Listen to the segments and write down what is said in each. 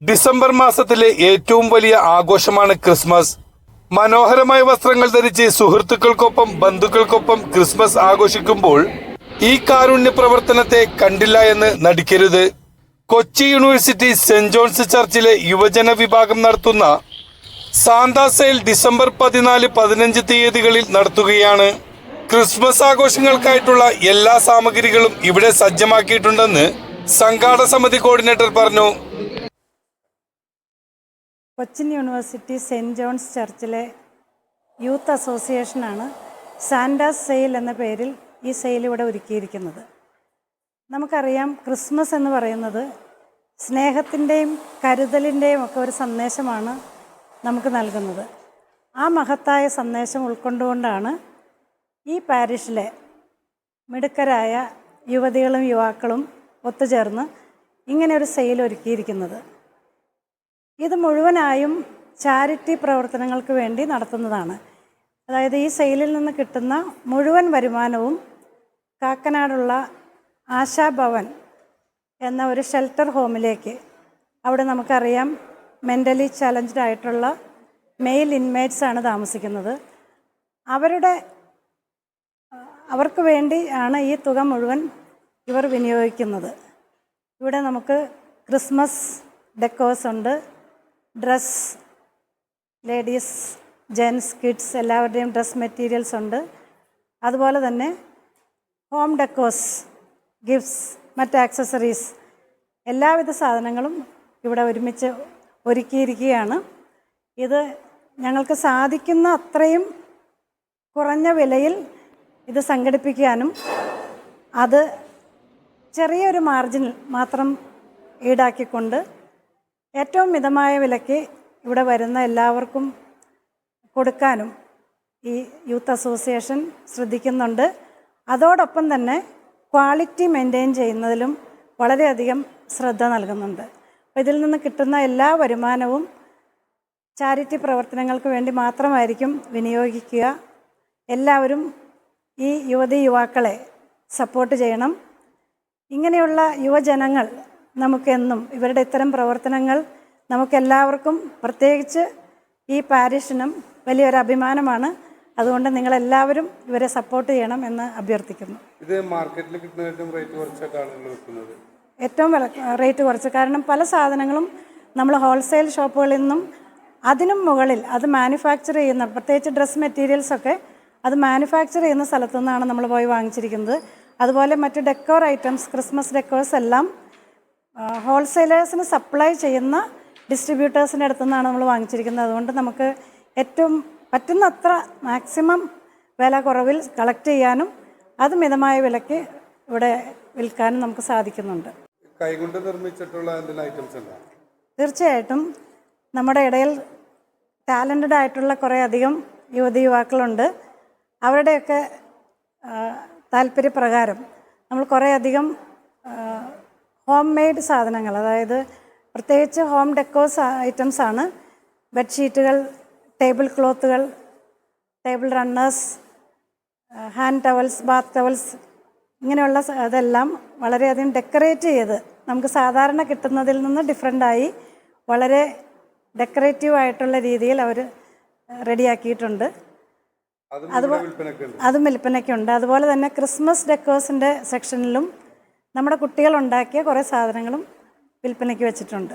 December മാസത്തിലെ ഏറ്റവും വലിയ ആഘോഷമാണ് ക്രിസ്മസ്. മനോഹരമായ വസ്ത്രങ്ങൾ ധരിച്ച് സുഹൃത്തുക്കൾക്കൊപ്പം ബന്ധുക്കൾക്കൊപ്പം ക്രിസ്മസ് ആഘോഷിക്കുമ്പോൾ ഈ കാരുണ്യ പ്രവർത്തനത്തെ കണ്ടില്ല എന്ന് നടിക്കരുത്. കൊച്ചി യൂണിവേഴ്സിറ്റി സെന്റ് ജോൺസ് ചർച്ചിലെ യുവജന വിഭാഗം നടത്തുന്ന സാന്താ സെയിൽ ഡിസംബർ 14-15 തീയതികളിൽ നടത്തുകയാണ്. ക്രിസ്മസ് ആഘോഷങ്ങൾക്കായിട്ടുള്ള എല്ലാ സാമഗ്രികളും ഇവിടെ സജ്ജമാക്കിയിട്ടുണ്ടെന്ന് സംഘാടക സമിതി കോർഡിനേറ്റർ പറഞ്ഞു. കൊച്ചിൻ യൂണിവേഴ്സിറ്റി സെൻറ്റ് ജോൺസ് ചർച്ചിലെ യൂത്ത് അസോസിയേഷനാണ് സാന്റാസ് സെയിൽ എന്ന പേരിൽ ഈ സെയിൽ ഇവിടെ ഒരുക്കിയിരിക്കുന്നത്. നമുക്കറിയാം, ക്രിസ്മസ് എന്ന് പറയുന്നത് സ്നേഹത്തിൻ്റെയും കരുതലിൻ്റെയും ഒക്കെ ഒരു സന്ദേശമാണ് നമുക്ക് നൽകുന്നത്. ആ മഹത്തായ സന്ദേശം ഉൾക്കൊണ്ടുകൊണ്ടാണ് ഈ പാരിഷിലെ മിടുക്കരായ യുവതികളും യുവാക്കളും ഒത്തുചേർന്ന് ഇങ്ങനെ ഒരു സെയിൽ ഒരുക്കിയിരിക്കുന്നത്. ഇത് മുഴുവനായും ചാരിറ്റി പ്രവർത്തനങ്ങൾക്ക് വേണ്ടി നടത്തുന്നതാണ്. അതായത് ഈ സെയിലിൽ നിന്ന് കിട്ടുന്ന മുഴുവൻ വരുമാനവും കാക്കനാടുള്ള ആശാഭവൻ എന്ന ഒരു ഷെൽട്ടർ ഹോമിലേക്ക്, അവിടെ നമുക്കറിയാം മെൻ്റലി ചലഞ്ച്ഡ് ആയിട്ടുള്ള മെയിൽ ഇൻമേറ്റ്സ് ആണ് താമസിക്കുന്നത്. അവർക്ക് വേണ്ടിയാണ് ഈ തുക മുഴുവൻ ഇവർ വിനിയോഗിക്കുന്നത്. ഇവിടെ നമുക്ക് ക്രിസ്മസ് ഡെക്കോസ് ഉണ്ട്, ഡ്രസ്, ലേഡീസ്, ജെൻസ്, കിഡ്സ് എല്ലാവരുടെയും ഡ്രസ് മെറ്റീരിയൽസ് ഉണ്ട്. അതുപോലെ തന്നെ ഹോം ഡെക്കോസ്, ഗിഫ്റ്റ്സ്, മറ്റ് ആക്സസറീസ്, എല്ലാവിധ സാധനങ്ങളും ഇവിടെ ഒരുമിച്ച് ഒരുക്കിയിരിക്കുകയാണ്. ഇത് ഞങ്ങൾക്ക് സാധിക്കുന്ന അത്രയും കുറഞ്ഞ വിലയിൽ ഇത് സംഘടിപ്പിക്കാനും അത് ചെറിയൊരു മാർജിൻ മാത്രം ഈടാക്കിക്കൊണ്ട് ഏറ്റവും മിതമായ വിലയ്ക്ക് ഇവിടെ വരുന്ന എല്ലാവർക്കും കൊടുക്കാനും ഈ യൂത്ത് അസോസിയേഷൻ ശ്രദ്ധിക്കുന്നുണ്ട്. അതോടൊപ്പം തന്നെ ക്വാളിറ്റി മെയിൻറ്റെയിൻ ചെയ്യുന്നതിലും വളരെയധികം ശ്രദ്ധ നൽകുന്നുണ്ട്. അപ്പോൾ ഇതിൽ നിന്ന് കിട്ടുന്ന എല്ലാ വരുമാനവും ചാരിറ്റി പ്രവർത്തനങ്ങൾക്ക് വേണ്ടി മാത്രമായിരിക്കും വിനിയോഗിക്കുക. എല്ലാവരും ഈ യുവതിയുവാക്കളെ സപ്പോർട്ട് ചെയ്യണം. ഇങ്ങനെയുള്ള യുവജനങ്ങൾ നമുക്കെന്നും ഇവരുടെ ഇത്തരം പ്രവർത്തനങ്ങൾ നമുക്കെല്ലാവർക്കും, പ്രത്യേകിച്ച് ഈ പാരിഷിനും വലിയൊരു അഭിമാനമാണ്. അതുകൊണ്ട് നിങ്ങളെല്ലാവരും ഇവരെ സപ്പോർട്ട് ചെയ്യണം എന്ന് അഭ്യർത്ഥിക്കുന്നു. ഇത് മാർക്കറ്റിൽ കിട്ടുന്ന റേറ്റ് കുറച്ചിട്ടാണ് വെക്കുന്നത്. ഏറ്റവും റേറ്റ് കുറച്ച്, കാരണം പല സാധനങ്ങളും നമ്മൾ ഹോൾസെയിൽ ഷോപ്പുകളിൽ നിന്നും അതിനും മുകളിൽ അത് മാനുഫാക്ചർ ചെയ്യുന്ന, പ്രത്യേകിച്ച് ഡ്രസ് മെറ്റീരിയൽസൊക്കെ അത് മാനുഫാക്ചർ ചെയ്യുന്ന സ്ഥലത്തു നിന്നാണ് നമ്മൾ പോയി വാങ്ങിച്ചിരിക്കുന്നത്. അതുപോലെ മറ്റ് ഡെക്കോർ ഐറ്റംസ്, ക്രിസ്മസ് ഡെക്കോർസ് എല്ലാം ഹോൾസെയിലേഴ്സിന് സപ്ലൈ ചെയ്യുന്ന ഡിസ്ട്രിബ്യൂട്ടേഴ്സിൻ്റെ അടുത്തു നിന്നാണ് നമ്മൾ വാങ്ങിച്ചിരിക്കുന്നത്. അതുകൊണ്ട് നമുക്ക് ഏറ്റവും പറ്റുന്നത്ര മാക്സിമം വില കുറവിൽ കളക്ട് ചെയ്യാനും അത് മിതമായ വിലയ്ക്ക് ഇവിടെ വിൽക്കാനും നമുക്ക് സാധിക്കുന്നുണ്ട്. കൈകൊണ്ട് നിർമ്മിച്ചിട്ടുള്ള ഐറ്റംസ് ഉണ്ടോ? തീർച്ചയായിട്ടും നമ്മുടെ ഇടയിൽ ടാലൻറ്റഡ് ആയിട്ടുള്ള കുറേ അധികം യുവതി യുവാക്കളുണ്ട്. അവരുടെയൊക്കെ താല്പര്യപ്രകാരം നമ്മൾ കുറേ അധികം ഹോം മെയ്ഡ് സാധനങ്ങൾ, അതായത് പ്രത്യേകിച്ച് ഹോം ഡെക്കോസ് ഐറ്റംസാണ്. ബെഡ്ഷീറ്റുകൾ, ടേബിൾ ക്ലോത്തുകൾ, table runners, hand towels, bath towels, ഇങ്ങനെയുള്ള അതെല്ലാം വളരെയധികം ഡെക്കറേറ്റ് ചെയ്ത് നമുക്ക് സാധാരണ കിട്ടുന്നതിൽ നിന്ന് ഡിഫറെൻ്റായി വളരെ ഡെക്കറേറ്റീവ് ആയിട്ടുള്ള രീതിയിൽ അവർ റെഡിയാക്കിയിട്ടുണ്ട്. അതും വിൽപ്പനയ്ക്കുണ്ട്. അതുപോലെ തന്നെ ക്രിസ്മസ് ഡെക്കോസിൻ്റെ സെക്ഷനിലും നമ്മുടെ കുട്ടികൾ ഉണ്ടാക്കിയ കുറേ സാധനങ്ങളും വിൽപ്പനയ്ക്ക് വെച്ചിട്ടുണ്ട്.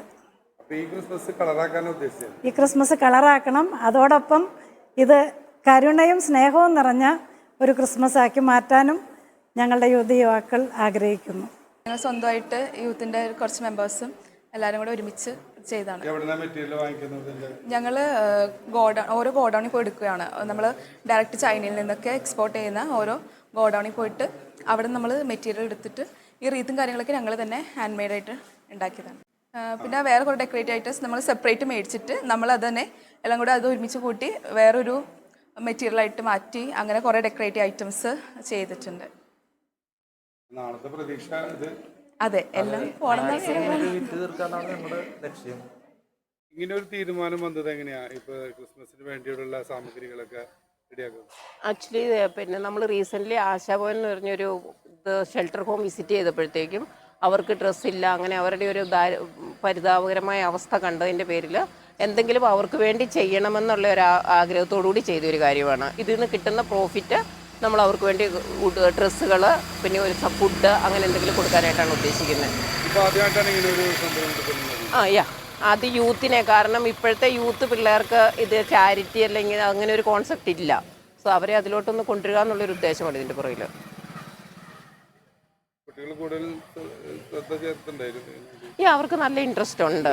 ഈ ക്രിസ്മസ് കളറാക്കണം. അതോടൊപ്പം ഇത് കരുണയും സ്നേഹവും നിറഞ്ഞ ഒരു ക്രിസ്മസ് ആക്കി മാറ്റാനും ഞങ്ങളുടെ യുവതി യുവാക്കൾ ആഗ്രഹിക്കുന്നു. ഞങ്ങൾ സ്വന്തമായിട്ട് യൂത്തിൻ്റെ കുറച്ച് മെമ്പേഴ്സും എല്ലാവരും കൂടെ ഒരുമിച്ച് ചെയ്താണ്. ഞങ്ങൾ ഓരോ ഗോഡൗണിൽ പോയി എടുക്കുകയാണ്. നമ്മൾ ഡയറക്റ്റ് ചൈനയിൽ നിന്നൊക്കെ എക്സ്പോർട്ട് ചെയ്യുന്ന ഓരോ ഗോഡൗണിൽ പോയിട്ട് അവിടെ നമ്മൾ മെറ്റീരിയൽ എടുത്തിട്ട് ഈ റീത്തും കാര്യങ്ങളൊക്കെ ഞങ്ങൾ തന്നെ ഹാൻഡ് മെയ്ഡായിട്ട് ഉണ്ടാക്കിയതാണ്. പിന്നെ വേറെ കുറേ ഡെക്കറേറ്റീവ് ഐറ്റംസ് നമ്മൾ സെപ്പറേറ്റ് മേടിച്ചിട്ട് നമ്മൾ അത് തന്നെ എല്ലാം കൂടെ അത് ഒരുമിച്ച് കൂട്ടി വേറൊരു മെറ്റീരിയലായിട്ട് മാറ്റി അങ്ങനെ കുറേ ഡെക്കറേറ്റീവ് ഐറ്റംസ് ചെയ്തിട്ടുണ്ട്. അതെ, എല്ലാം ഇങ്ങനെ ഒരു തീരുമാനം വന്നത് എങ്ങനെയാ? ഇപ്പൊ ക്രിസ്മസിന് വേണ്ടിയുള്ള സാമഗ്രികളൊക്കെ ആക്ച്വലി പിന്നെ നമ്മൾ റീസെൻ്റ്ലി ആശാഭവൻ എന്ന് പറഞ്ഞൊരു ഷെൽട്ടർ ഹോം വിസിറ്റ് ചെയ്തപ്പോഴത്തേക്കും അവർക്ക് ഡ്രസ്സില്ല, അങ്ങനെ അവരുടെ ഒരു പരിതാപകരമായ അവസ്ഥ കണ്ടതിൻ്റെ പേരിൽ എന്തെങ്കിലും അവർക്ക് വേണ്ടി ചെയ്യണമെന്നുള്ള ഒരു ആഗ്രഹത്തോടു കൂടി ചെയ്തൊരു കാര്യമാണ്. ഇതിൽ നിന്ന് കിട്ടുന്ന പ്രോഫിറ്റ് നമ്മൾ അവർക്ക് വേണ്ടി ഡ്രസ്സുകൾ, പിന്നെ ഒരു ഫുഡ്, അങ്ങനെ എന്തെങ്കിലും കൊടുക്കാനായിട്ടാണ് ഉദ്ദേശിക്കുന്നത്. അത് യൂത്തിനെ, കാരണം ഇപ്പോഴത്തെ യൂത്ത് പിള്ളേർക്ക് ഇത് ചാരിറ്റി അല്ലെങ്കിൽ അങ്ങനെ ഒരു കോൺസെപ്റ്റ് ഇല്ല. സോ അവരെ അതിലോട്ടൊന്ന് കൊണ്ടുവരിക എന്നുള്ളൊരു ഉദ്ദേശമാണ് ഇതിൻ്റെ പുറകിൽ. അവർക്ക് നല്ല ഇൻട്രസ്റ്റ് ഉണ്ട്.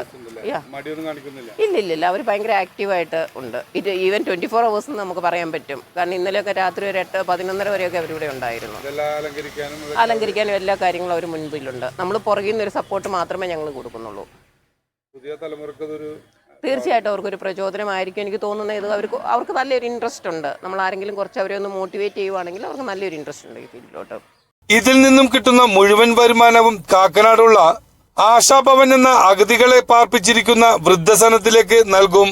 ഇല്ലില്ല, അവർ ഭയങ്കര ആക്റ്റീവായിട്ട് ഉണ്ട്. ഇത് ഈവൻ 24 hours നമുക്ക് പറയാൻ പറ്റും. കാരണം ഇന്നലെയൊക്കെ രാത്രി ഒരു 8-11 വരെയൊക്കെ അവരിവിടെ ഉണ്ടായിരുന്നു. അലങ്കരിക്കാനും എല്ലാ കാര്യങ്ങളും അവർ മുൻപിലുണ്ട്. നമ്മൾ പുറകിൽ നിന്നൊരു സപ്പോർട്ട് മാത്രമേ ഞങ്ങൾ കൊടുക്കുന്നുള്ളൂ. പുതിയ തലമുറക്ക് തീർച്ചയായിട്ടും അവർക്കൊരു പ്രചോദനമായിരിക്കും എനിക്ക് തോന്നുന്നത്. ഇത് അവർക്ക് നല്ലൊരു ഇൻട്രസ്റ്റ് ഉണ്ട്. നമ്മൾ ആരെങ്കിലും കുറച്ച് അവരെ ഒന്ന് മോട്ടിവേറ്റ് ചെയ്യുവാണെങ്കിൽ അവർക്ക് നല്ലൊരു ഇൻട്രസ്റ്റ് ഉണ്ട് ഈ ഫീൽഡിലോട്ട്. ഇതിൽ നിന്നും കിട്ടുന്ന മുഴുവൻ വരുമാനവും കാക്കനാടുള്ള ആശാഭവൻ എന്ന അഗതികളെ പാർപ്പിച്ചിരിക്കുന്ന വൃദ്ധസദനത്തിലേക്ക് നൽകും.